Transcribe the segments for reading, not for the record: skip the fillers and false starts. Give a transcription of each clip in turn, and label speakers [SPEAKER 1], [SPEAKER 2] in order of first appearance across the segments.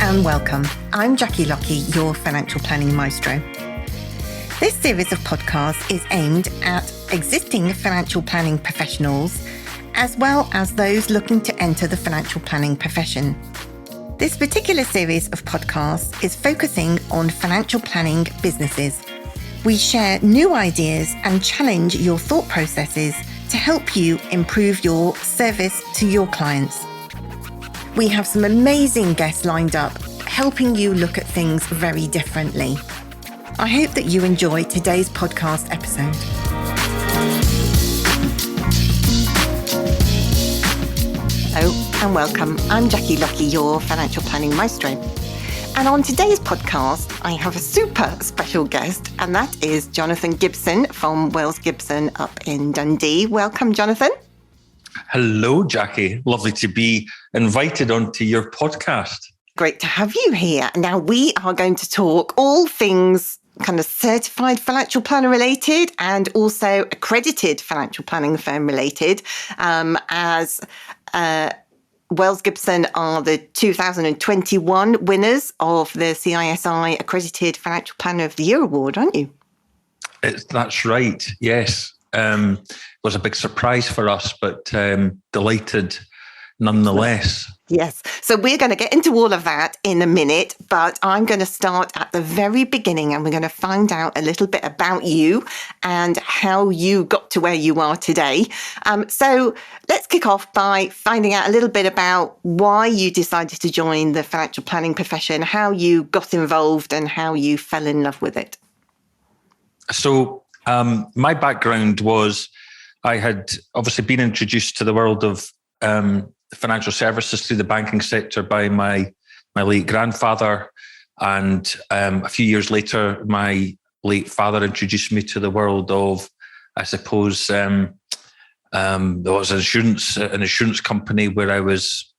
[SPEAKER 1] and welcome. I'm Lockie, your financial planning maestro. This series of podcasts is aimed at existing financial planning professionals, as well as those looking to enter the financial planning profession. This particular series of podcasts is focusing on financial planning businesses. We share new ideas and challenge your thought processes to help you improve your service to your clients. We have some amazing guests lined up, helping you look at things very differently. I hope that you enjoy today's podcast episode. Hello and welcome. I'm Lockie, your financial planning maestro. And on today's podcast, I have a super special guest, and that is Jonathan Gibson from Wells Gibson up in Dundee. Welcome, Jonathan.
[SPEAKER 2] Hello, Jackie. Lovely to be invited onto your podcast.
[SPEAKER 1] Great to have you here. Now, we are going to talk all things kind of certified financial planner related and also accredited financial planning firm related, as Wells Gibson are the 2021 winners of the CISI Accredited Financial Planner of the Year Award, aren't you?
[SPEAKER 2] That's right, yes. It was a big surprise for us, but delighted nonetheless.
[SPEAKER 1] Yes. So we're going to get into all of that in a minute, but I'm going to start at the very beginning and we're going to find out a little bit about you and how you got to where you are today. So let's kick off by finding out a little bit about why you decided to join the financial planning profession, how you got involved and how you fell in love with it.
[SPEAKER 2] So my background was I had obviously been introduced to the world of financial services through the banking sector by my late grandfather. And a few years later, my late father introduced me to the world of, I suppose, there was an insurance company where I was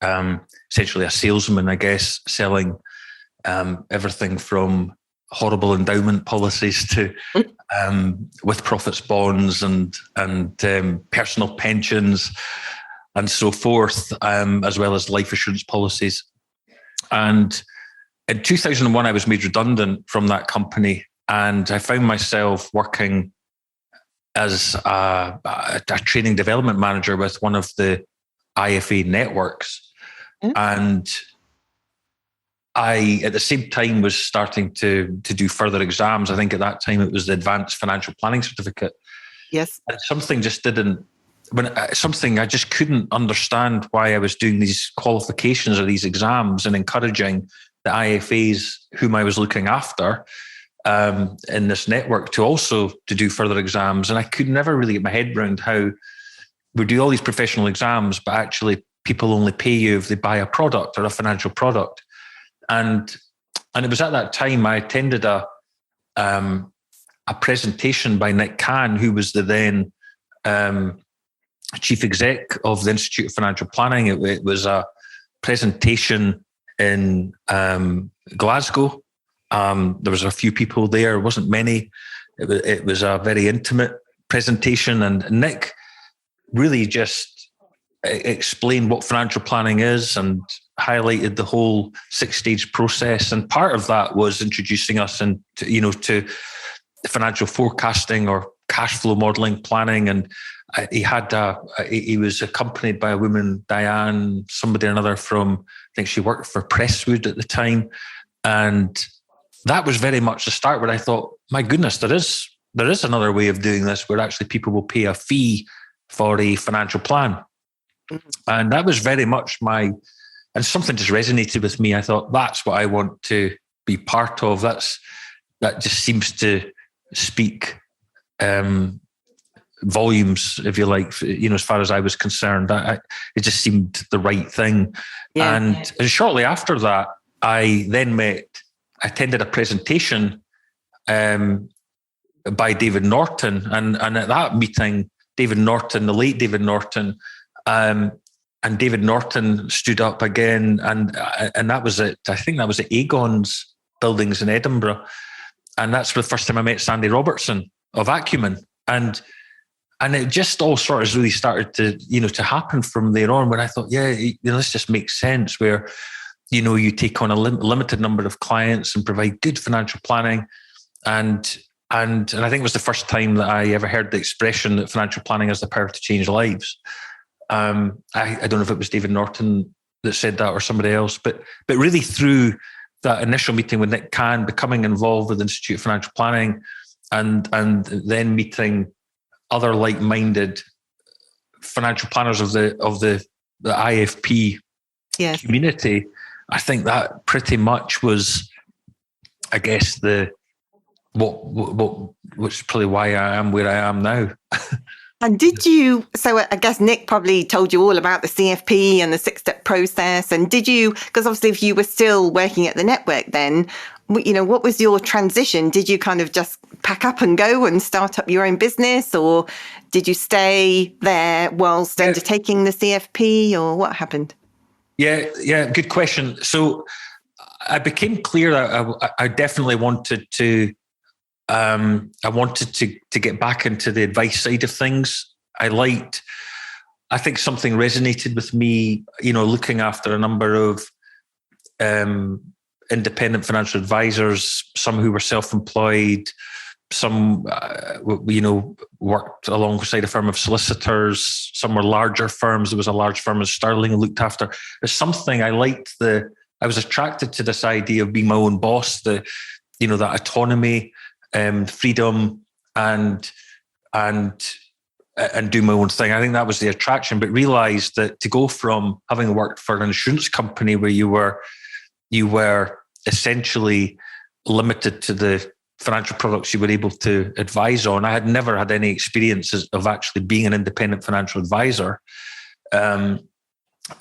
[SPEAKER 2] essentially a salesman, I guess, selling everything from horrible endowment policies to with profits bonds and personal pensions and so forth, as well as life assurance policies. And in 2001, I was made redundant from that company, and I found myself working as a training development manager with one of the IFA networks. And I, at the same time, was starting to do further exams. I think at that time it was the Advanced Financial Planning Certificate.
[SPEAKER 1] Yes.
[SPEAKER 2] And something I just couldn't understand why I was doing these qualifications or these exams and encouraging the IFAs whom I was looking after in this network to do further exams. And I could never really get my head around how we do all these professional exams, but actually people only pay you if they buy a product or a financial product. And it was at that time I attended a presentation by Nick Kahn, who was the then chief exec of the Institute of Financial Planning. It was a presentation in Glasgow. There was a few people there. It wasn't many. It was a very intimate presentation, and Nick really just explained what financial planning is and highlighted the whole 6-stage process. And part of that was introducing us to financial forecasting or cash flow modeling planning. And he was accompanied by a woman, Diane, somebody or another from, I think she worked for Presswood at the time. And that was very much the start where I thought, my goodness, there is another way of doing this where actually people will pay a fee for a financial plan. And that was very much and something just resonated with me. I thought, that's what I want to be part of. That just seems to speak volumes, if you like, as far as I was concerned. It just seemed the right thing. Yeah. And shortly after that, I then attended a presentation by David Norton. And at that meeting, the late David Norton, and David Norton stood up again. And that was I think that was at Aegon's buildings in Edinburgh. And that's the first time I met Sandy Robertson of Acumen. And it just all sort of really started to happen from there on, when I thought, this just makes sense, where you take on a limited number of clients and provide good financial planning. And I think it was the first time that I ever heard the expression that financial planning has the power to change lives. I don't know if it was David Norton that said that or somebody else, but really through that initial meeting with Nick Cann, becoming involved with the Institute of Financial Planning, and then meeting other like-minded financial planners of the IFP community, I think that pretty much was, I guess, which is probably why I am where I am now.
[SPEAKER 1] And so I guess Nick probably told you all about the CFP and the 6-step process. And because obviously if you were still working at the network then, what was your transition? Did you kind of just pack up and go and start up your own business, or did you stay there whilst undertaking the CFP, or what happened?
[SPEAKER 2] Yeah, good question. So I became clear that I definitely wanted to get back into the advice side of things. I think something resonated with me, looking after a number of independent financial advisors, some who were self-employed, some, worked alongside a firm of solicitors, some were larger firms. There was a large firm of Sterling I looked after. There's something I liked. I was attracted to this idea of being my own boss, that autonomy, freedom, and do my own thing. I think that was the attraction, but realized that to go from having worked for an insurance company where you were essentially limited to the financial products you were able to advise on. I had never had any experiences of actually being an independent financial advisor, let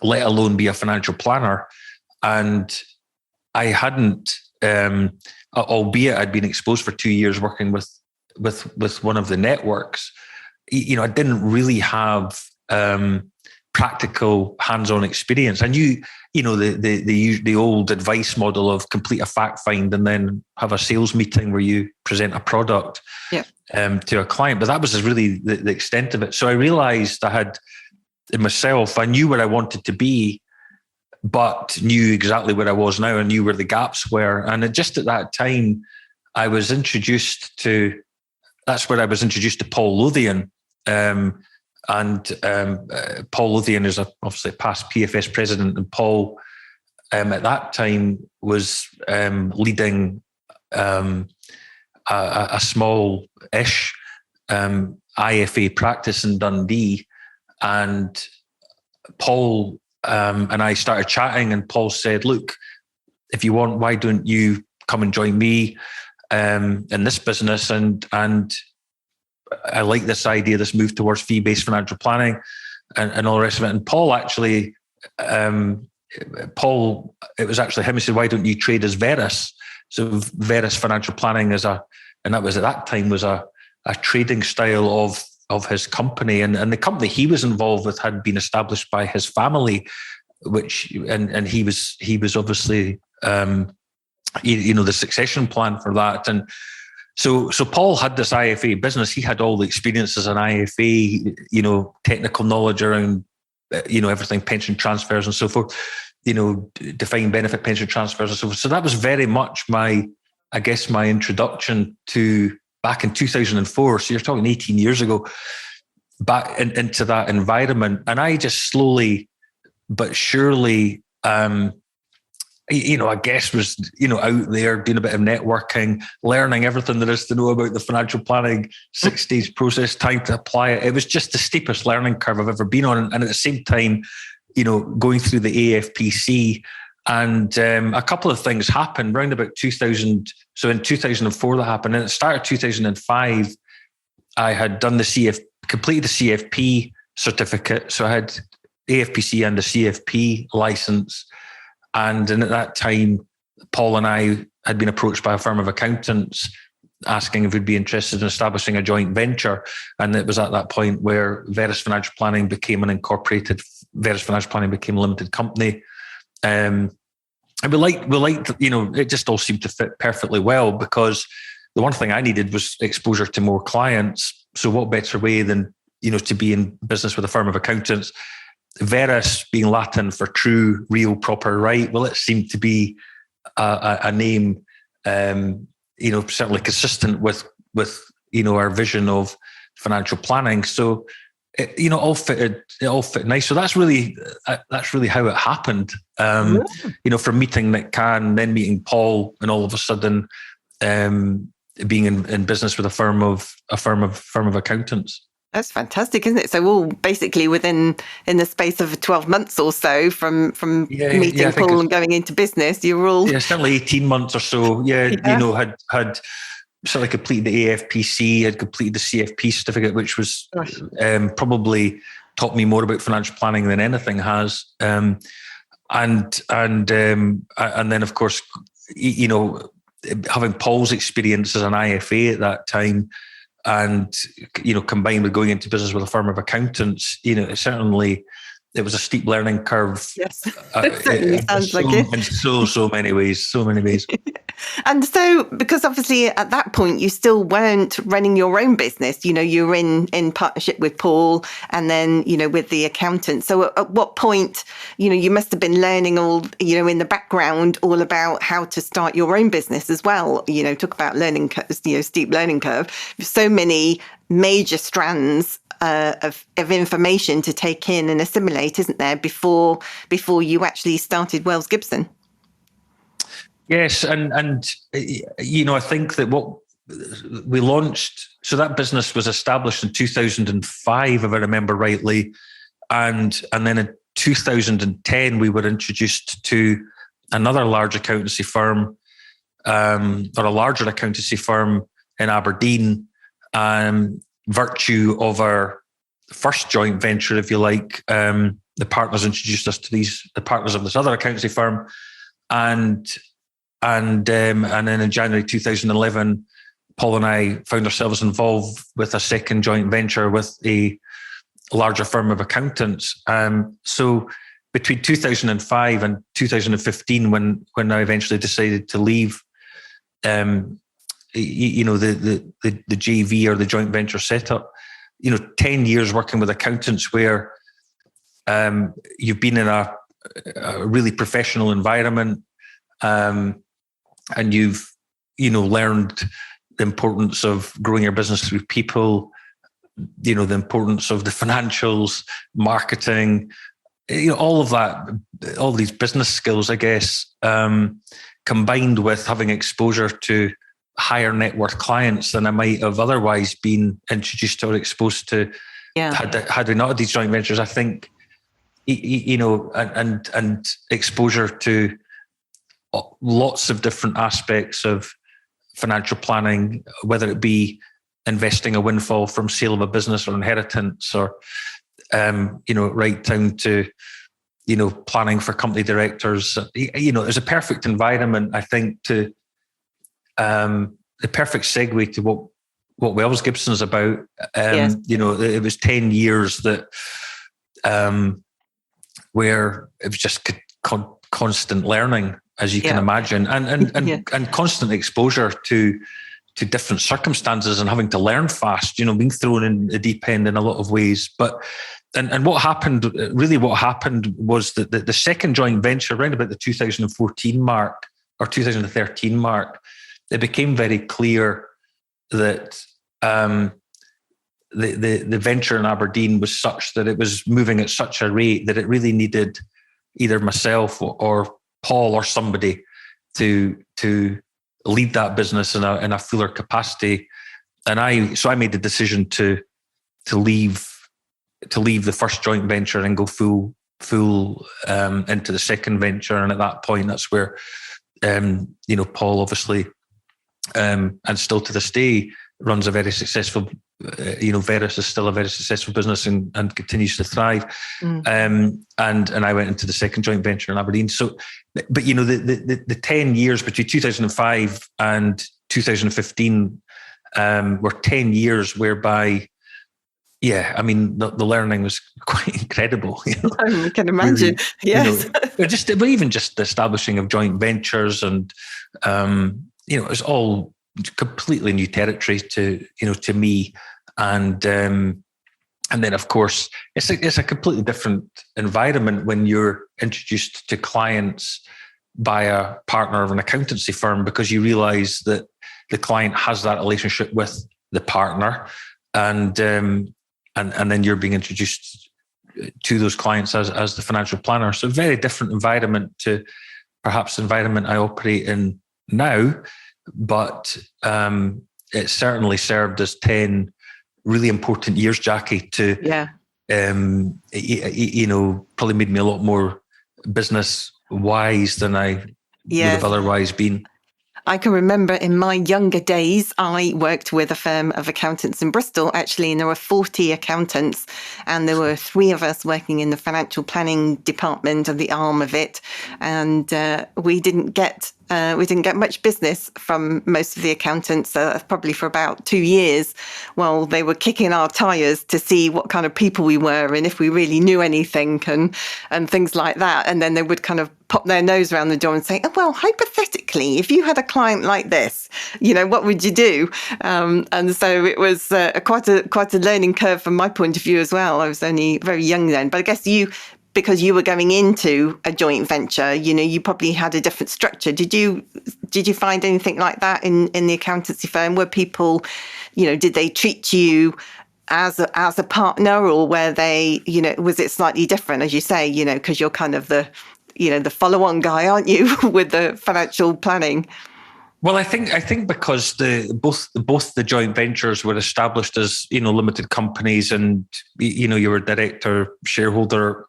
[SPEAKER 2] alone be a financial planner. And I hadn't, albeit I'd been exposed for 2 years working with one of the networks, I didn't really have practical hands-on experience. I knew, the old advice model of complete a fact find and then have a sales meeting where you present a product to a client. But that was really the extent of it. So I realized I had in myself, I knew where I wanted to be, but knew exactly where I was now and knew where the gaps were. And just at that time, that's where I was introduced to Paul Lothian. Paul Lothian is obviously a past PFS president, and Paul at that time was leading a small-ish IFA practice in Dundee. And Paul and I started chatting, and Paul said, look, if you want, why don't you come and join me in this business? And I like this idea, this move towards fee-based financial planning and all the rest of it. And Paul actually, it was actually him who said, why don't you trade as Verus? So Verus Financial Planning and that was at that time was a trading style of his company. And the company he was involved with had been established by his family, and he was obviously, the succession plan for that. And so Paul had this IFA business. He had all the experience as an IFA, technical knowledge around, everything, pension transfers and so forth, defined benefit pension transfers and so forth. So that was very much my introduction to back in 2004. So you're talking 18 years ago, back into that environment. And I just slowly but surely, I guess was, out there doing a bit of networking, learning everything there is to know about the financial planning 6-stage process, time to apply it. It was just the steepest learning curve I've ever been on. And at the same time, going through the AFPC, and a couple of things happened around about 2000. So in 2004 that happened. And at the start of 2005, I had done completed the CFP certificate. So I had AFPC and the CFP license. And at that time, Paul and I had been approached by a firm of accountants asking if we'd be interested in establishing a joint venture. And it was at that point where Verus Financial Planning became a limited company. And we liked, it just all seemed to fit perfectly well, because the one thing I needed was exposure to more clients. So what better way than, to be in business with a firm of accountants, Verus being Latin for true, real, proper, right. Well, it seemed to be a name, certainly consistent with our vision of financial planning. So it all fitted nice. So that's really how it happened. From meeting Nick Cann, then meeting Paul, and all of a sudden being in business with a firm of accountants.
[SPEAKER 1] That's fantastic, isn't it? So all basically in the space of 12 months or so from meeting Paul and going into business, you were all...
[SPEAKER 2] Yeah, certainly 18 months or so. Had certainly completed the AFPC, had completed the CFP certificate, which was probably taught me more about financial planning than anything has. And then, of course, having Paul's experience as an IFA at that time, and combined with going into business with a firm of accountants, it was a steep learning curve.
[SPEAKER 1] Yes, it certainly sounds like it.
[SPEAKER 2] In so many ways.
[SPEAKER 1] And so, because obviously at that point you still weren't running your own business, you were in partnership with Paul and then, with the accountant. So at what point, you must have been learning all, in the background all about how to start your own business as well. Talk about learning, steep learning curve. So many major strands of information to take in and assimilate, isn't there, before you actually started Wells Gibson?
[SPEAKER 2] Yes, and I think that what we launched, so that business was established in 2005, if I remember rightly, and then in 2010 we were introduced to another large accountancy firm, or a larger accountancy firm in Aberdeen. Virtue of our first joint venture, if you like, the partners introduced us to the partners of this other accountancy firm, and then in January 2011, Paul and I found ourselves involved with a second joint venture with a larger firm of accountants. So between 2005 and 2015, when I eventually decided to leave, the JV or the joint venture setup, 10 years working with accountants where you've been in a really professional environment, and you've learned the importance of growing your business through people, the importance of the financials, marketing, all of that, all these business skills, I guess, combined with having exposure to higher net worth clients than I might have otherwise been introduced to or exposed to had we not had these joint ventures. I think, and exposure to lots of different aspects of financial planning, whether it be investing a windfall from sale of a business or inheritance, or right down to planning for company directors. There's a perfect environment, I think, to the perfect segue to what Wells Gibson is about.
[SPEAKER 1] Yes.
[SPEAKER 2] It was 10 years that where it was just constant learning, as you can imagine, and constant exposure to different circumstances and having to learn fast, being thrown in the deep end in a lot of ways. But and what happened was that the second joint venture around about the 2014 mark or 2013 mark, it became very clear that the venture in Aberdeen was such that it was moving at such a rate that it really needed either myself or Paul or somebody to lead that business in a fuller capacity. And I made the decision to leave the first joint venture and go full into the second venture. And at that point, that's where Paul obviously and still to this day runs a very successful. Verus is still a very successful business and continues to thrive. And I went into the second joint venture in Aberdeen. So, but the 10 years between 2005 and 2015 were 10 years whereby, the learning was quite incredible.
[SPEAKER 1] I can imagine. Yes.
[SPEAKER 2] But even just the establishing of joint ventures and it was all completely new territory to me, and And then, of course, it's a completely different environment when you're introduced to clients by a partner of an accountancy firm, because you realize that the client has that relationship with the partner, and then you're being introduced to those clients as the financial planner. So very different environment to perhaps the environment I operate in now, but it certainly served as 10 really important years, Jackie, to, probably made me a lot more business wise than I would have otherwise been.
[SPEAKER 1] I can remember in my younger days, I worked with a firm of accountants in Bristol, actually, and there were 40 accountants, and there were 3 of us working in the financial planning department of the arm of it. And we didn't get much business from most of the accountants, probably for about 2 years, while they were kicking our tires to see what kind of people we were and if we really knew anything and things like that. And then they would kind of pop their nose around the door and say, oh, well, hypothetically, if you had a client like this, what would you do? And so it was quite a learning curve from my point of view as well. I was only very young then, but I guess because you were going into a joint venture, you probably had a different structure. Did you find anything like that in the accountancy firm? Were people, did they treat you as a partner, or were they, was it slightly different, as you say, because you're kind of the follow-on guy, aren't you, with the financial planning?
[SPEAKER 2] Well, I think because both the joint ventures were established as limited companies, and you were director, shareholder,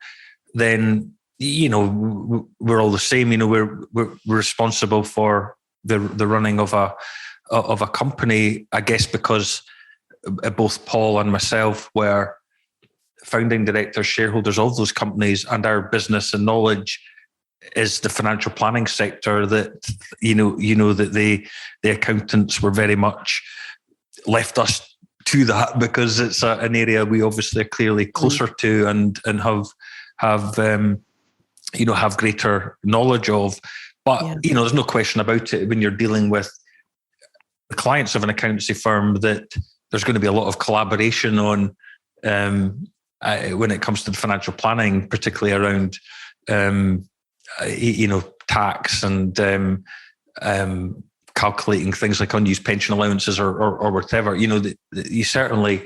[SPEAKER 2] then we're all the same. We're responsible for the running of a company. I guess because both Paul and myself were founding directors, shareholders of those companies, and our business and knowledge is the financial planning sector, that that the accountants were very much left us to that, because it's an area we obviously are clearly closer to and have greater knowledge of. But there's no question about it, when you're dealing with the clients of an accountancy firm, that there's going to be a lot of collaboration on when it comes to the financial planning, particularly around tax and calculating things like unused pension allowances or whatever. You certainly,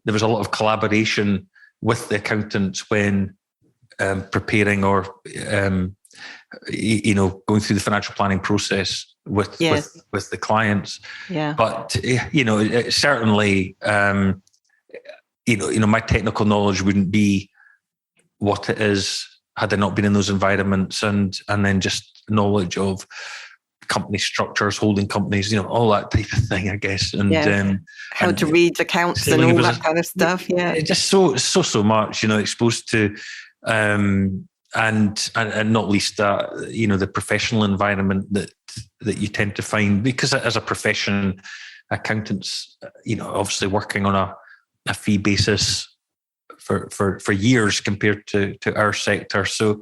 [SPEAKER 2] there was a lot of collaboration with the accountants when preparing or going through the financial planning process with the clients. But it certainly my technical knowledge wouldn't be what it is had I not been in those environments, and then just knowledge of company structures, holding companies, all that type of thing, I guess. And
[SPEAKER 1] how to read accounts and all that kind of stuff.
[SPEAKER 2] It's just so much, exposed to, and not least that, the professional environment that you tend to find, because as a profession, accountants, obviously working on a fee basis for years compared to our sector. So,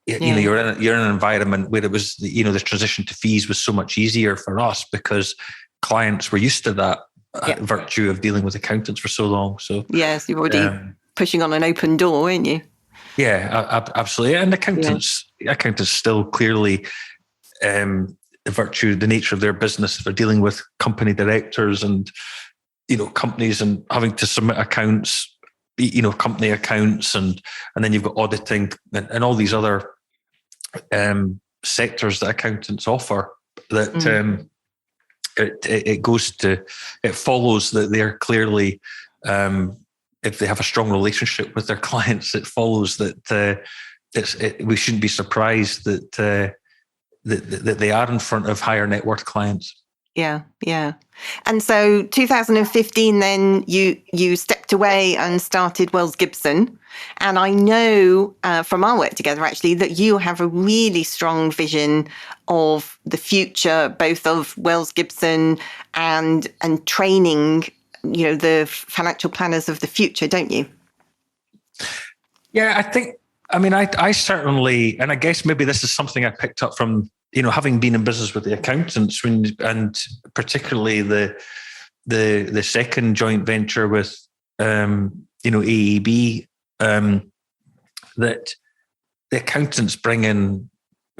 [SPEAKER 2] you're in an environment where it was, the transition to fees was so much easier for us because clients were used to that virtue of dealing with accountants for so long. So
[SPEAKER 1] yes, you're already pushing on an open door, weren't you?
[SPEAKER 2] Yeah, absolutely. And accountants still clearly, the nature of their business, they're dealing with company directors and companies and having to submit accounts, company accounts, and then you've got auditing and all these other sectors that accountants offer. That it follows that they're clearly, if they have a strong relationship with their clients, it follows that we shouldn't be surprised that they are in front of higher net worth clients.
[SPEAKER 1] Yeah. And so 2015, then you stepped away and started Wells Gibson. And I know from our work together, actually, that you have a really strong vision of the future, both of Wells Gibson and training, the financial planners of the future, don't you?
[SPEAKER 2] Yeah, I certainly, and I guess maybe this is something I picked up from, having been in business with the accountants, and particularly the second joint venture with AEB, that the accountants bring in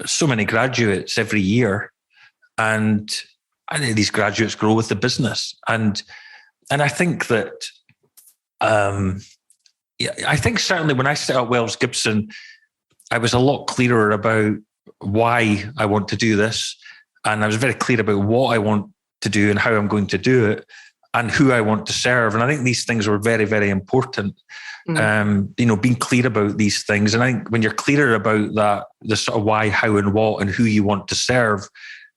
[SPEAKER 2] so many graduates every year, and these graduates grow with the business. And I think that, I think certainly when I set up Wells Gibson, I was a lot clearer about why I want to do this. And I was very clear about what I want to do and how I'm going to do it and who I want to serve. And I think these things were very, very important. Being clear about these things. And I think when you're clearer about that, the sort of why, how, and what, and who you want to serve,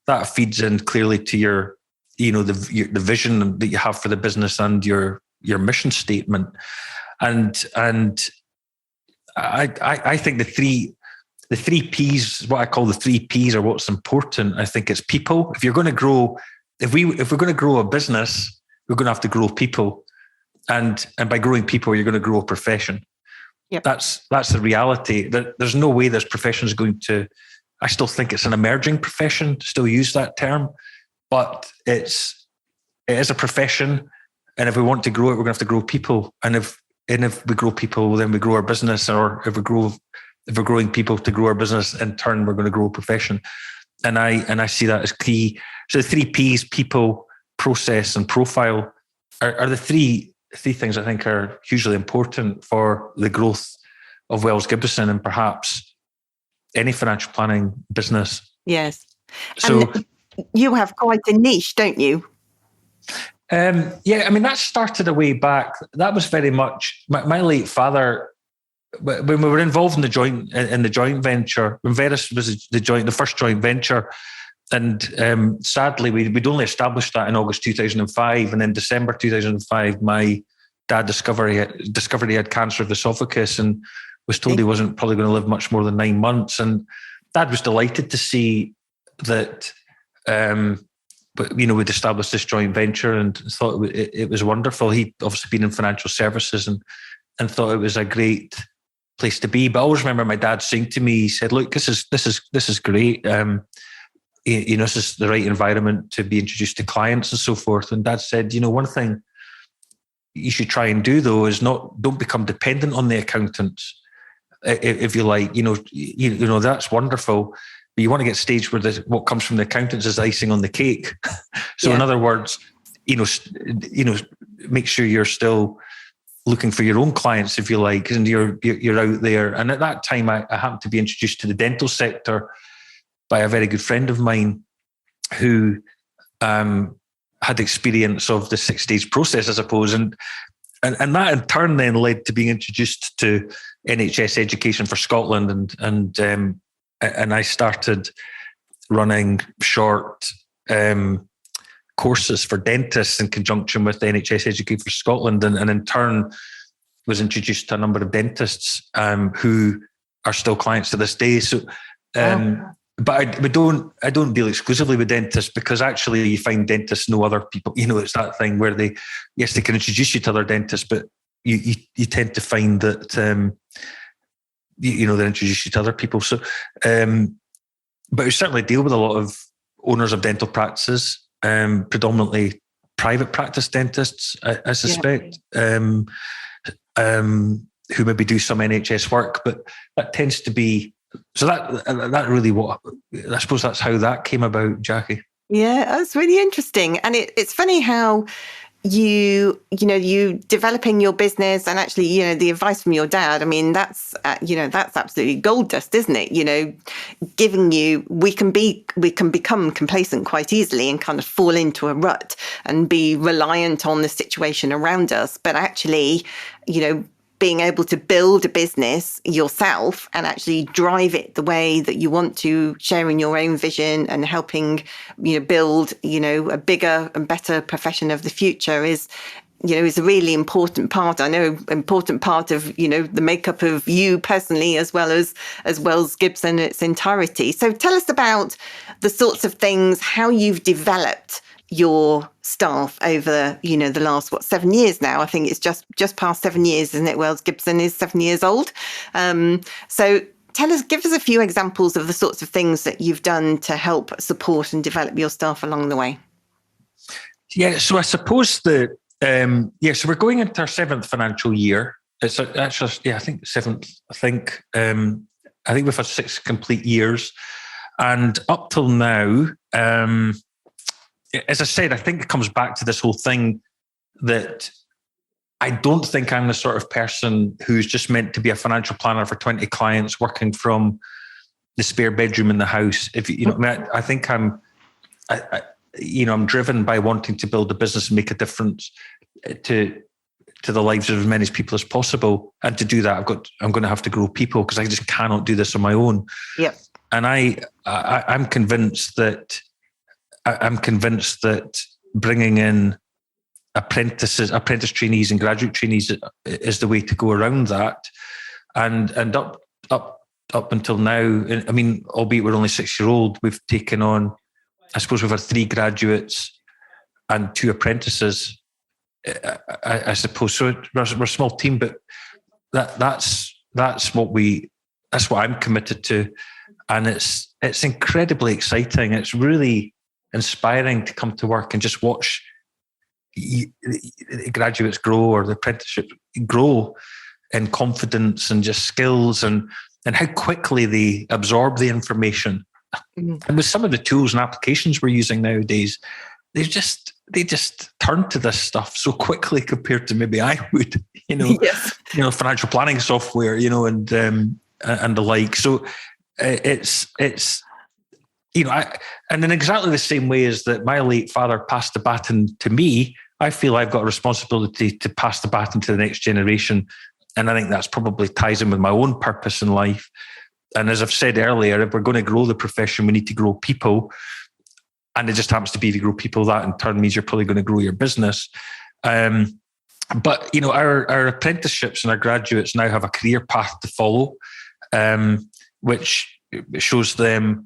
[SPEAKER 2] that feeds in clearly to your, the vision that you have for the business and your mission statement. And I think the three P's, what I call the three P's, are what's important. I think it's people. If you're going to grow, if we're going to grow a business, we're going to have to grow people, and by growing people, you're going to grow a profession.
[SPEAKER 1] Yep.
[SPEAKER 2] That's the reality. There's no way this profession is going to. I still think it's an emerging profession. Still use that term, but it is a profession, and if we want to grow it, we're going to have to grow people. And if we grow people, then we grow our business. Or if we're growing people to grow our business, in turn, we're going to grow a profession. And I see that as key. So the three P's, people, process, and profile, are the three things I think are hugely important for the growth of Wells Gibson and perhaps any financial planning business.
[SPEAKER 1] Yes.
[SPEAKER 2] So
[SPEAKER 1] and you have quite a niche, don't you?
[SPEAKER 2] That started a way back. That was very much my late father. When we were involved in the joint venture, when Verus was the first joint venture, and sadly we'd only established that in August 2005, and in December 2005, my dad discovered he had cancer of the esophagus, and was told he wasn't probably going to live much more than 9 months. And Dad was delighted to see that. We'd established this joint venture and thought it was wonderful. He'd obviously been in financial services and thought it was a great place to be. But I always remember my dad saying to me, he said, "Look, this is great. This is the right environment to be introduced to clients and so forth." And Dad said, "One thing you should try and do though is don't become dependent on the accountants. If you like, that's wonderful. But you want to get to a stage where what comes from the accountants is icing on the cake." So in other words, make sure you're still looking for your own clients, if you like, and you're out there. And at that time, I happened to be introduced to the dental sector by a very good friend of mine who had experience of the 6-stage process, I suppose. And that in turn then led to being introduced to NHS Education for Scotland, and I started running short courses for dentists in conjunction with the NHS Education for Scotland, and in turn was introduced to a number of dentists who are still clients to this day. So, but I don't deal exclusively with dentists, because actually you find dentists know other people. It's that thing where they can introduce you to other dentists, but you tend to find that they introduce you to other people. So, but we certainly deal with a lot of owners of dental practices, predominantly private practice dentists, I suspect, who maybe do some NHS work, but that tends to be, so that really I suppose that's how that came about, Jackie.
[SPEAKER 1] Yeah, that's really interesting. And it's funny how you developing your business and actually, the advice from your dad, I mean, that's absolutely gold dust, isn't it? Giving you, we can become complacent quite easily and kind of fall into a rut and be reliant on the situation around us. But actually, being able to build a business yourself and actually drive it the way that you want to, sharing your own vision and helping, build, a bigger and better profession of the future is a really important part. I know, important part of, the makeup of you personally, as well as Wells Gibson in its entirety. So tell us about the sorts of things, how you've developed your staff over, the last, 7 years now? I think it's just past 7 years, isn't it? Wells Gibson is 7 years old. So give us a few examples of the sorts of things that you've done to help support and develop your staff along the way.
[SPEAKER 2] Yeah, so I suppose So we're going into our 7th financial year. It's actually, I think 7th. I think we've had 6 complete years, and up till now, as I said, I think it comes back to this whole thing that I don't think I'm the sort of person who's just meant to be a financial planner for 20 clients working from the spare bedroom in the house. If you know, I think I'm driven by wanting to build a business and make a difference to the lives of as many people as possible. And to do that, I'm going to have to grow people, because I just cannot do this on my own.
[SPEAKER 1] Yep.
[SPEAKER 2] And I'm convinced that bringing in apprentice trainees and graduate trainees is the way to go around that. And up until now, I mean, albeit we're only 6-year-old, we've taken on, I suppose we've had 3 graduates and 2 apprentices, I suppose. So we're a small team, but that's what I'm committed to. And it's incredibly exciting. It's really inspiring to come to work and just watch the graduates grow, or the apprenticeship grow in confidence and just skills, and how quickly they absorb the information. Mm-hmm. And with some of the tools and applications we're using nowadays, they just turn to this stuff so quickly compared to maybe I would, yes. Financial planning software, and the like. So it's and in exactly the same way as that my late father passed the baton to me, I feel I've got a responsibility to pass the baton to the next generation. And I think that's probably ties in with my own purpose in life. And as I've said earlier, if we're going to grow the profession, we need to grow people. And it just happens to be, if you grow people, that in turn means you're probably going to grow your business. But our apprenticeships and our graduates now have a career path to follow, which shows them,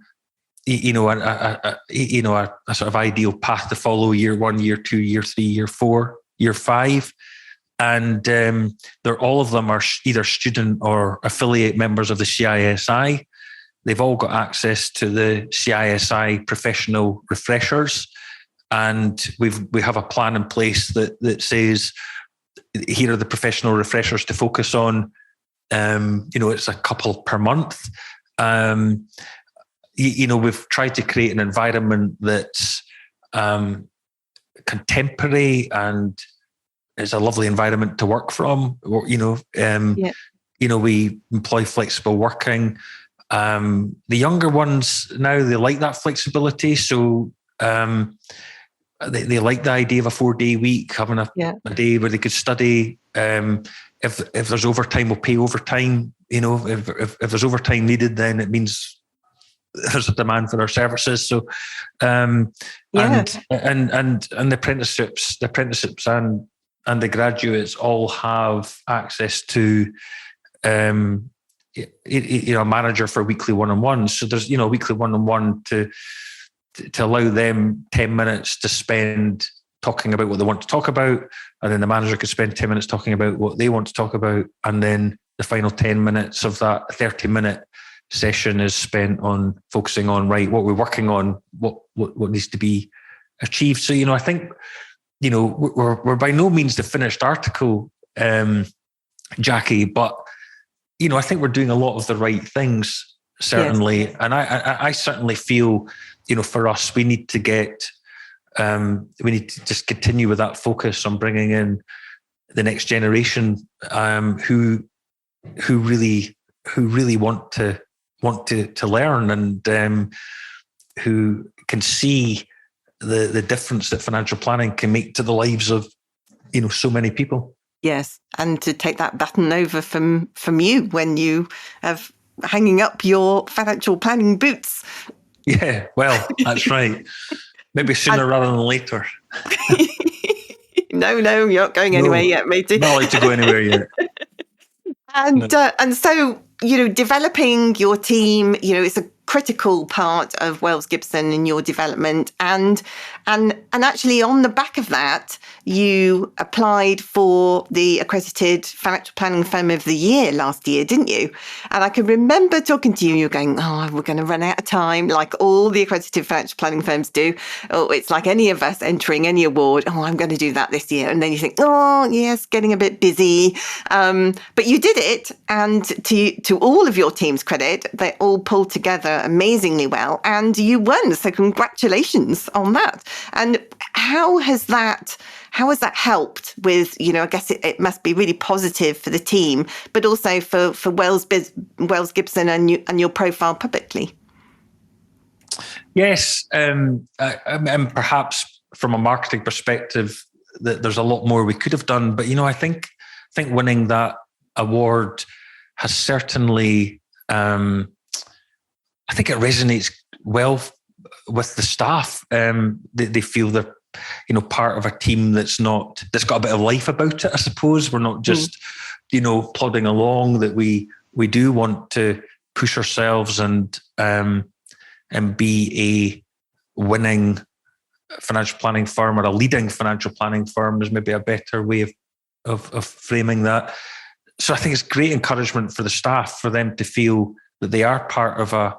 [SPEAKER 2] a sort of ideal path to follow: year 1, year 2, year 3, year 4, year 5. And they're all of them are either student or affiliate members of the CISI. They've all got access to the CISI professional refreshers, and we have a plan in place that says, here are the professional refreshers to focus on. It's a couple per month. We've tried to create an environment that's contemporary and is a lovely environment to work from. We employ flexible working. The younger ones now, they like that flexibility. So they like the idea of a 4-day week, having a day where they could study. If there's overtime, we'll pay overtime. If there's overtime needed, then it means there's a demand for our services. So, and the apprenticeships and the graduates all have access to a manager for weekly one-on-ones. So there's a weekly one-on-one to allow them 10 minutes to spend talking about what they want to talk about, and then the manager could spend 10 minutes talking about what they want to talk about, and then the final 10 minutes of that 30-minute session is spent on focusing on what we're working on, what needs to be achieved. So I think we're by no means the finished article, Jackie, but I think we're doing a lot of the right things, certainly. Yes. And I certainly feel for us, we need to just continue with that focus on bringing in the next generation, who really want to learn, and who can see the difference that financial planning can make to the lives of so many people.
[SPEAKER 1] Yes, and to take that baton over from you when you have hanging up your financial planning boots.
[SPEAKER 2] Yeah, well, that's right. Maybe sooner rather than later.
[SPEAKER 1] No, you're not going anywhere yet, matey.
[SPEAKER 2] Not like to go anywhere yet.
[SPEAKER 1] And so, developing your team, it's a critical part of Wells Gibson in your development, and actually on the back of that, you applied for the Accredited Financial Planning Firm of the Year last year, didn't you? And I can remember talking to you, you're going, oh, we're going to run out of time, like all the accredited financial planning firms do. Oh, it's like any of us entering any award. Oh, I'm going to do that this year. And then you think, oh, yes, getting a bit busy. But you did it. And to all of your team's credit, they all pulled together amazingly well. And you won. So congratulations on that. And how has that helped with, I guess it must be really positive for the team, but also for Wells Gibson and your profile publicly?
[SPEAKER 2] Yes, and perhaps from a marketing perspective, that there's a lot more we could have done. But I think winning that award has certainly, I think it resonates well with the staff. They feel they're part of a team that's got a bit of life about it, I suppose. We're not just plodding along, that we do want to push ourselves and be a winning financial planning firm, or a leading financial planning firm is maybe a better way of framing that. So I think it's great encouragement for the staff, for them to feel that they are part of a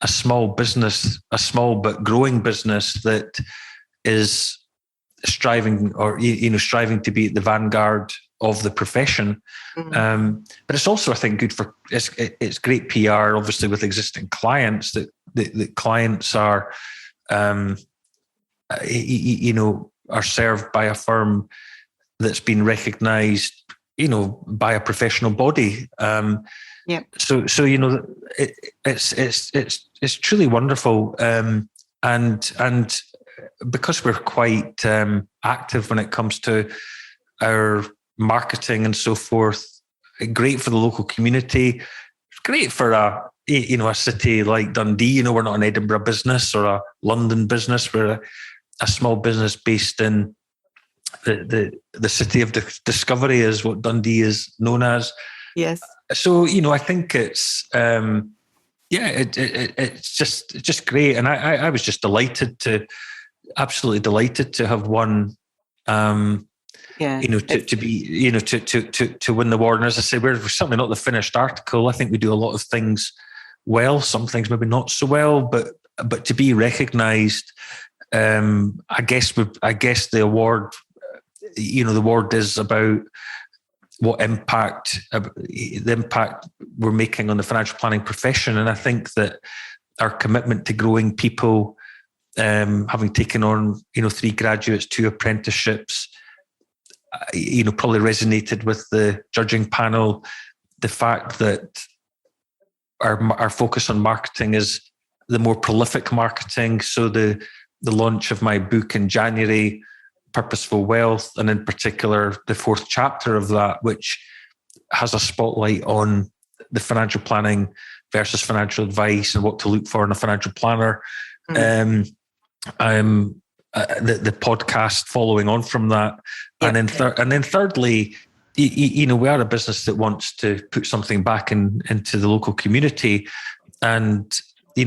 [SPEAKER 2] small business, a small but growing business that is striving to be at the vanguard of the profession. But it's also, I think, good for it's great PR, obviously, with existing clients, that the clients are are served by a firm that's been recognised, by a professional body. So it's truly wonderful, and because we're quite active when it comes to our marketing and so forth, great for the local community, great for a city like Dundee. We're not an Edinburgh business or a London business. We're a small business based in the city of discovery, is what Dundee is known as.
[SPEAKER 1] Yes.
[SPEAKER 2] So I think it's it's just great, and I was just absolutely delighted to have won. To win the award. And as I say, we're certainly not the finished article. I think we do a lot of things well, some things maybe not so well, but to be recognised, I guess the award, the award is about what impact we're making on the financial planning profession. And I think that our commitment to growing people, having taken on 3 graduates, 2 apprenticeships, probably resonated with the judging panel. The fact that our focus on marketing is the more prolific marketing. So the launch of my book in January, Purposeful Wealth, and in particular the 4th chapter of that, which has a spotlight on the financial planning versus financial advice and what to look for in a financial planner. The podcast following on from that, and then thirdly, we are a business that wants to put something back into the local community, and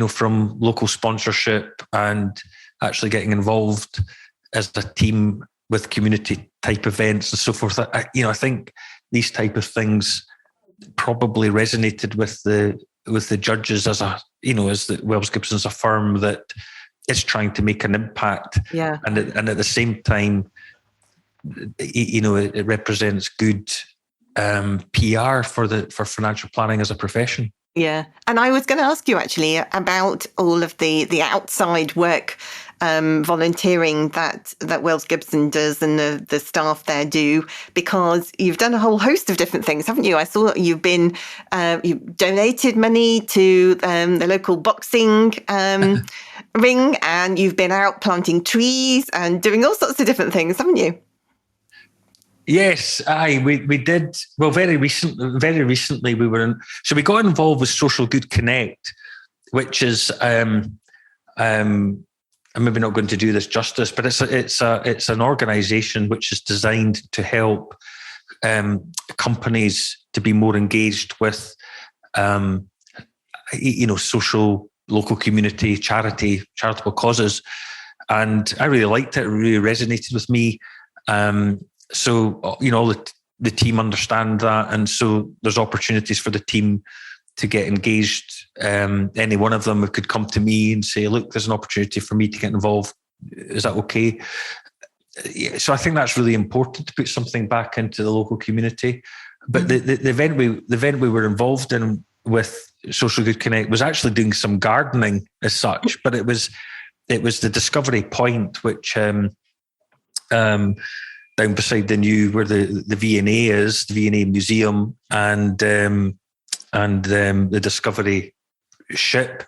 [SPEAKER 2] from local sponsorship and actually getting involved as a team with community type events and so forth. I think these type of things probably resonated with the judges as the Wells Gibson's a firm that is trying to make an impact. Yeah. And at the same time, it represents good PR for financial planning as a profession.
[SPEAKER 1] Yeah. And I was going to ask you actually about all of the outside work, volunteering that Wells Gibson does and the staff there do, because you've done a whole host of different things, haven't you? I saw that you've donated money to the local boxing ring, and you've been out planting trees and doing all sorts of different things, haven't you?
[SPEAKER 2] Yes, we did. Well, very recently we were so we got involved with Social Good Connect, which is I'm maybe not going to do this justice, but it's an organisation which is designed to help companies to be more engaged with social local community, charitable causes. And I really liked it. It really resonated with me. So, all the team understand that. And so there's opportunities for the team to get engaged. Any one of them could come to me and say, look, there's an opportunity for me to get involved. Is that okay? So I think that's really important, to put something back into the local community. But the event we were involved in with Social Good Connect was actually doing some gardening as such, but it was the Discovery Point, which down beside the new, where the V&A is, the V&A Museum, and the Discovery ship,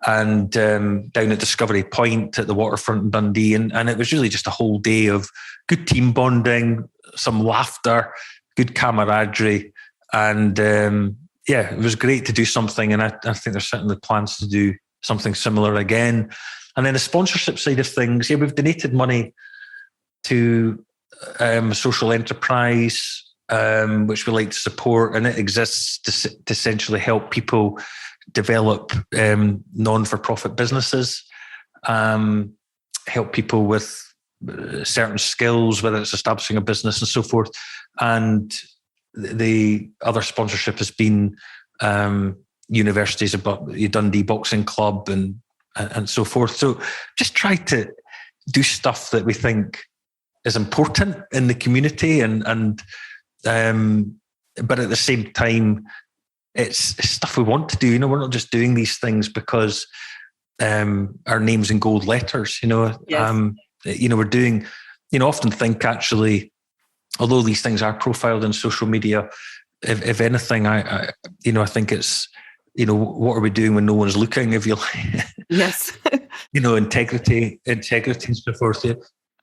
[SPEAKER 2] and down at Discovery Point at the waterfront in Dundee. And it was really just a whole day of good team bonding, some laughter, good camaraderie. And it was great to do something. And I think there's certainly plans to do something similar again. And then the sponsorship side of things, we've donated money to a social enterprise, which we like to support, and it exists to essentially help people develop non-for-profit businesses, help people with certain skills, whether it's establishing a business and so forth. And the other sponsorship has been universities, about the Dundee Boxing Club and so forth. So just try to do stuff that we think is important in the community, and but at the same time, it's stuff we want to do. We're not just doing these things because our name's in gold letters. Yes. We're doing. Often think, actually, although these things are profiled in social media, if anything, I think it's, what are we doing when no one's looking? If you like,
[SPEAKER 3] yes,
[SPEAKER 2] integrity and so forth. Yeah.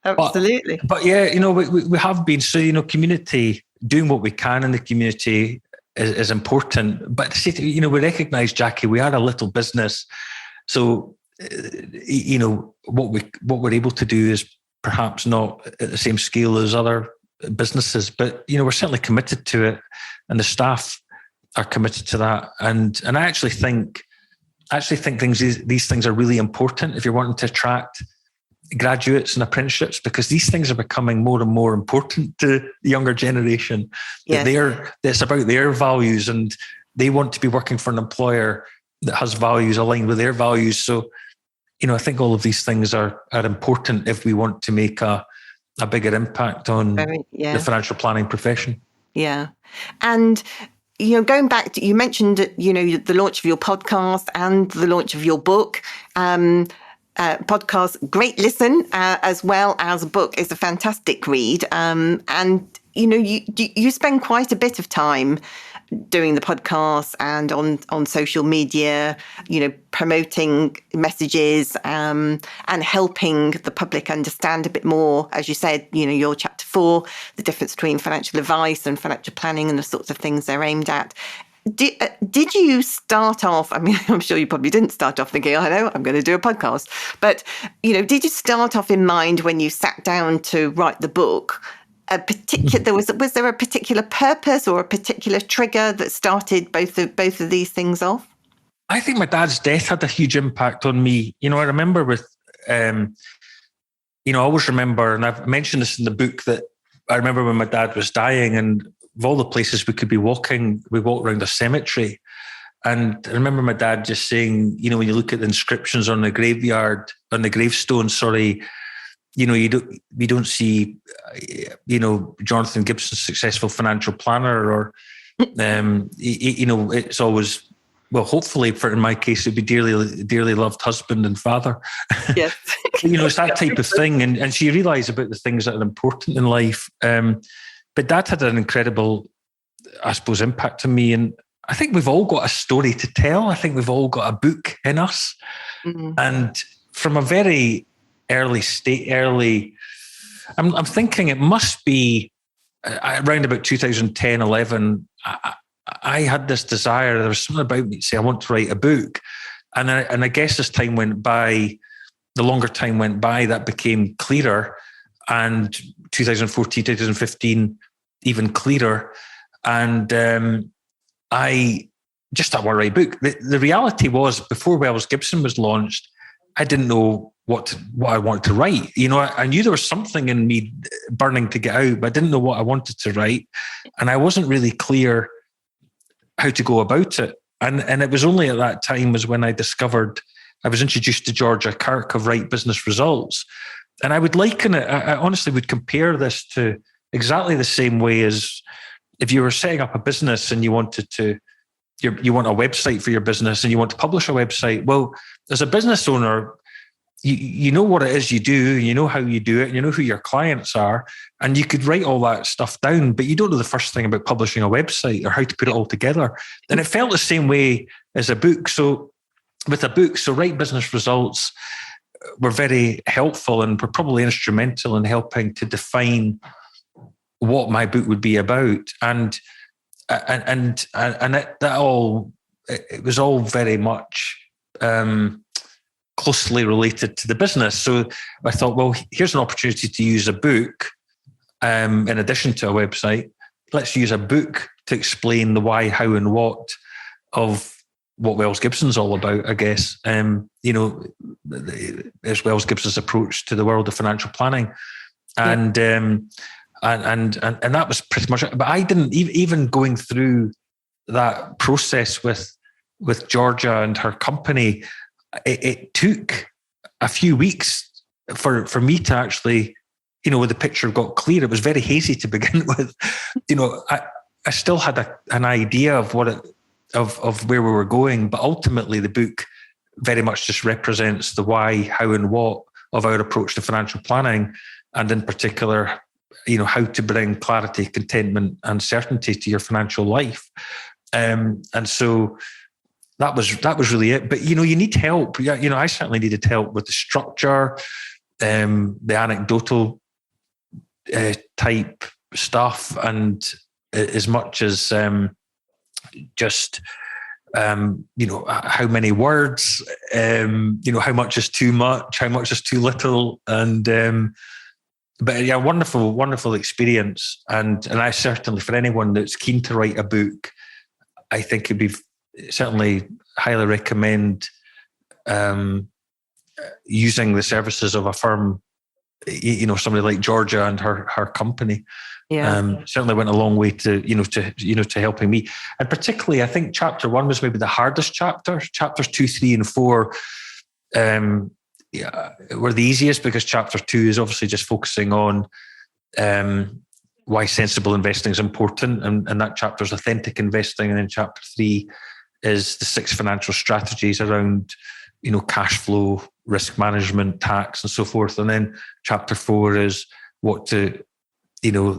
[SPEAKER 3] Absolutely.
[SPEAKER 2] But we have been, so, community, doing what we can in the community is important. But we recognise, Jackie, we are a little business. So, what we're able to do is perhaps not at the same scale as other businesses, but, we're certainly committed to it, and the staff are committed to that. And I actually think these things are really important if you're wanting to attract graduates and apprenticeships, because these things are becoming more and more important to the younger generation. Yes. It's about their values, and they want to be working for an employer that has values aligned with their values. So, I think all of these things are important if we want to make a bigger impact on the financial planning profession.
[SPEAKER 3] Yeah. And going back to, you mentioned, the launch of your podcast and the launch of your book. Podcast, great listen, as well as a book is a fantastic read. And you spend quite a bit of time doing the podcast and on social media, promoting messages and helping the public understand a bit more, as you said, your chapter 4, the difference between financial advice and financial planning and the sorts of things they're aimed at. Did you start off, I'm sure you probably didn't start off thinking, I know, I'm going to do a podcast, but, did you start off in mind when you sat down to write the book, was there a particular purpose or a particular trigger that started both of these things off?
[SPEAKER 2] I think my dad's death had a huge impact on me. I remember with, I always remember, and I've mentioned this in the book, that I remember when my dad was dying, and of all the places we could be walking, we walked around a cemetery. And I remember my dad just saying, when you look at the inscriptions on the gravestone, we don't see, Jonathan Gibson, successful financial planner, or, it's always, well, hopefully in my case, it'd be dearly loved husband and father.
[SPEAKER 3] Yes.
[SPEAKER 2] It's that type of thing. And so you realise about the things that are important in life. But that had an incredible, I suppose, impact on me. And I think we've all got a story to tell. I think we've all got a book in us. Mm-hmm. And from a very early, I'm thinking it must be around about 2010, 11, I had this desire. There was something about me to say, I want to write a book. And I guess as time went by, the longer time went by, that became clearer. And 2014, 2015, even clearer. And I just I want to write a book. The reality was, before Wells Gibson was launched, I didn't know what I wanted to write. I knew there was something in me burning to get out, but I didn't know what I wanted to write. And I wasn't really clear how to go about it. And it was only at that time was when I discovered, I was introduced to Georgia Kirk of Right Business Results. And I would liken it, I honestly would compare this to exactly the same way as if you were setting up a business and you wanted to, you want a website for your business and you want to publish a website. Well, as a business owner, you know what it is you do, you know how you do it, you know who your clients are, and you could write all that stuff down, but you don't know the first thing about publishing a website or how to put it all together. And it felt the same way as a book. So with a book, Right Business Results were very helpful and were probably instrumental in helping to define what my book would be about. And it was all very much closely related to the business. So I thought, well, here's an opportunity to use a book in addition to a website. Let's use a book to explain the why, how, and what of what Wells Gibson's all about, I guess. Is Wells Gibson's approach to the world of financial planning. And that was pretty much it. But I didn't even going through that process with Georgia and her company. It took a few weeks for me to actually, when the picture got clear. It was very hazy to begin with. I still had an idea of of where we were going, but ultimately the book very much just represents the why, how, and what of our approach to financial planning, and in particular, how to bring clarity, contentment, and certainty to your financial life. And so that was really it. But you need help. I certainly needed help with the structure, the anecdotal type stuff, and as much as just how many words, how much is too much, how much is too little, and but yeah, wonderful experience. And I certainly, for anyone that's keen to write a book, I think it'd be certainly highly recommend using the services of a firm, somebody like Georgia and her company. Yeah. Certainly went a long way to helping me. And particularly, I think chapter 1 was maybe the hardest chapter. Chapters 2, 3, and 4 were the easiest, because chapter 2 is obviously just focusing on why sensible investing is important, and that chapter is authentic investing. And then chapter 3 is the 6 financial strategies around cash flow, risk management, tax, and so forth. And then chapter 4 is the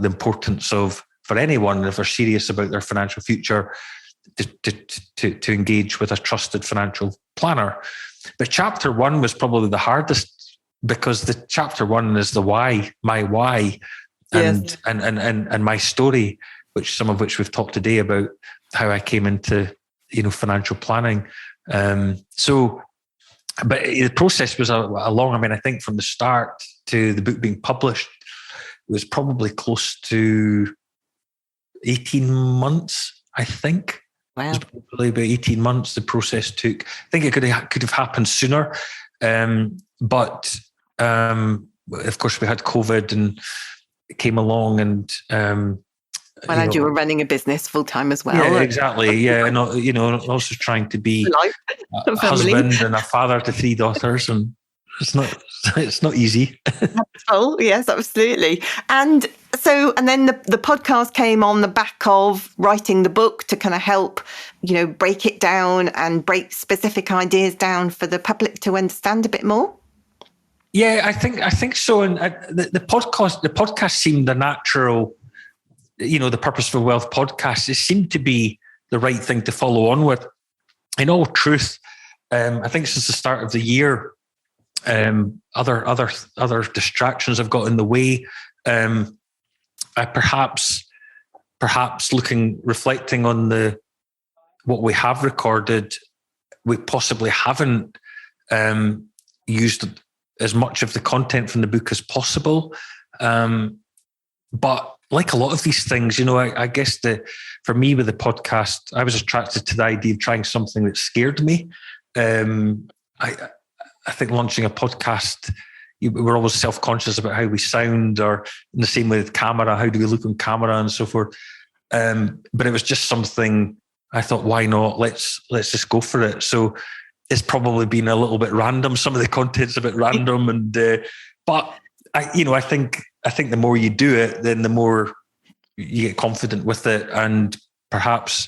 [SPEAKER 2] importance of, for anyone, if they're serious about their financial future, to engage with a trusted financial planner. But chapter 1 was probably the hardest, because the chapter 1 is the why, my why, and my story, some of which we've talked today about how I came into financial planning. But the process was a long. I think from the start to the book being published, it was probably close to 18 months, I think. Wow. It was probably about 18 months the process took. I think it could have happened sooner. But of course, we had COVID and it came along, and
[SPEAKER 3] you were running a business full time as well.
[SPEAKER 2] Yeah, exactly. Yeah, and also trying to be a husband and a father to 3 daughters, and it's not easy.
[SPEAKER 3] Oh, yes, absolutely. And then the podcast came on the back of writing the book to kind of help, break it down and break specific ideas down for the public to understand a bit more.
[SPEAKER 2] Yeah, I think so. And the podcast seemed a natural, the Purposeful Wealth podcast. It seemed to be the right thing to follow on with. In all truth, I think since the start of the year, other distractions have got in the way. I perhaps reflecting on what we have recorded, we possibly haven't used as much of the content from the book as possible. But like a lot of these things, I guess for me with the podcast, I was attracted to the idea of trying something that scared me. I think launching a podcast, we're always self-conscious about how we sound, or in the same way with camera, how do we look on camera and so forth. But it was just something I thought, why not? Let's just go for it. So it's probably been a little bit random. Some of the content's a bit random, but I think the more you do it, then the more you get confident with it. And perhaps,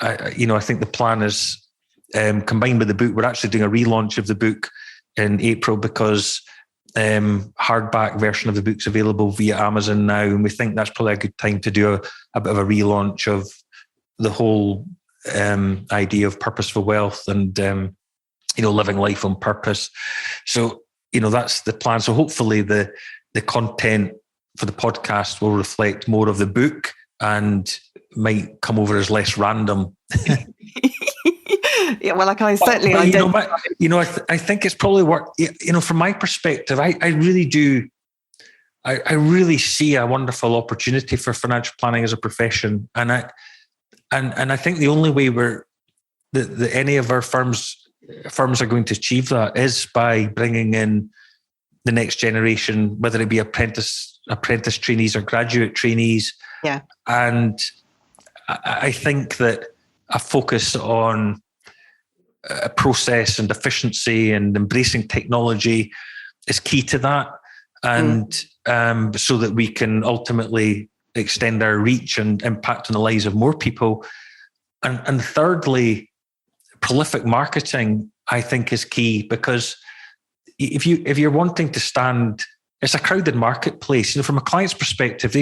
[SPEAKER 2] I think the plan is, combined with the book, we're actually doing a relaunch of the book in April, because hardback version of the book's available via Amazon now, and we think that's probably a good time to do a bit of a relaunch of the whole idea of purposeful wealth and living life on purpose. So that's the plan. So hopefully the content for the podcast will reflect more of the book and might come over as less random.
[SPEAKER 3] Yeah, well, I can certainly identify.
[SPEAKER 2] I think it's probably worked. From my perspective, I really do. I really see a wonderful opportunity for financial planning as a profession, and I think the only way that any of our firms are going to achieve that is by bringing in the next generation, whether it be apprentice trainees or graduate trainees.
[SPEAKER 3] Yeah,
[SPEAKER 2] and I think that a focus on a process and efficiency and embracing technology is key to that, and so that we can ultimately extend our reach and impact on the lives of more people. And thirdly, prolific marketing, I think, is key, because if you're wanting to stand, it's a crowded marketplace. From a client's perspective,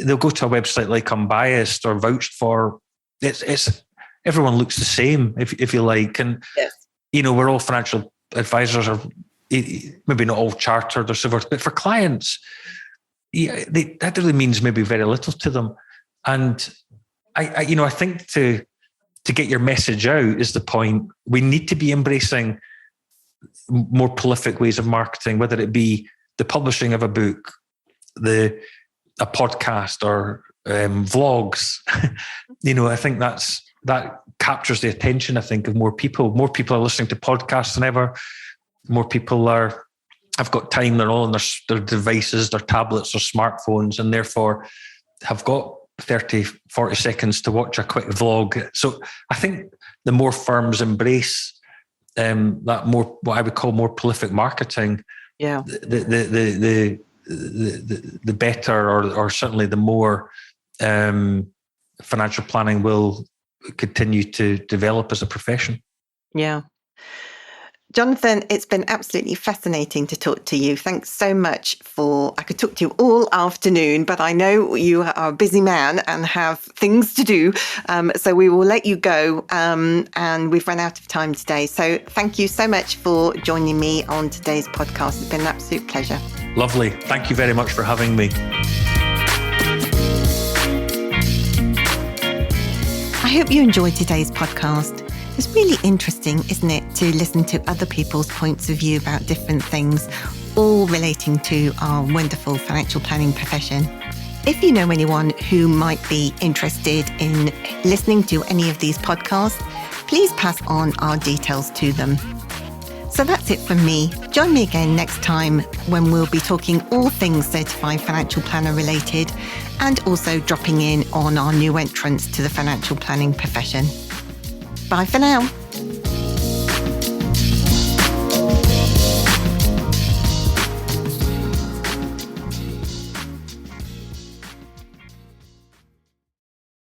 [SPEAKER 2] they'll go to a website like Unbiased or Vouched For. It's everyone looks the same, if you like. And,
[SPEAKER 3] yes,
[SPEAKER 2] we're all financial advisors, or maybe not all chartered or so forth, but for clients, that really means maybe very little to them. And I think to get your message out is the point. We need to be embracing more prolific ways of marketing, whether it be the publishing of a book, a podcast, or vlogs. I think that captures the attention, I think, of more people. More people are listening to podcasts than ever. More people have got time. They're all on their devices, their tablets, their smartphones, and therefore have got 30, 40 seconds to watch a quick vlog. So I think the more firms embrace that more, what I would call more prolific marketing,
[SPEAKER 3] yeah,
[SPEAKER 2] the better, or certainly the more financial planning will continue to develop as a profession.
[SPEAKER 3] Yeah. Jonathan, it's been absolutely fascinating to talk to you. Thanks so much I could talk to you all afternoon, but I know you are a busy man and have things to do. So we will let you go. And we've run out of time today. So thank you so much for joining me on today's podcast. It's been an absolute pleasure. Lovely. Thank you very much for having me. I hope you enjoyed today's podcast. It's really interesting, isn't it, to listen to other people's points of view about different things, all relating to our wonderful financial planning profession. If you know anyone who might be interested in listening to any of these podcasts, please pass on our details to them. So that's it from me. Join me again next time when we'll be talking all things certified financial planner related, and also dropping in on our new entrants to the financial planning profession. Bye for now.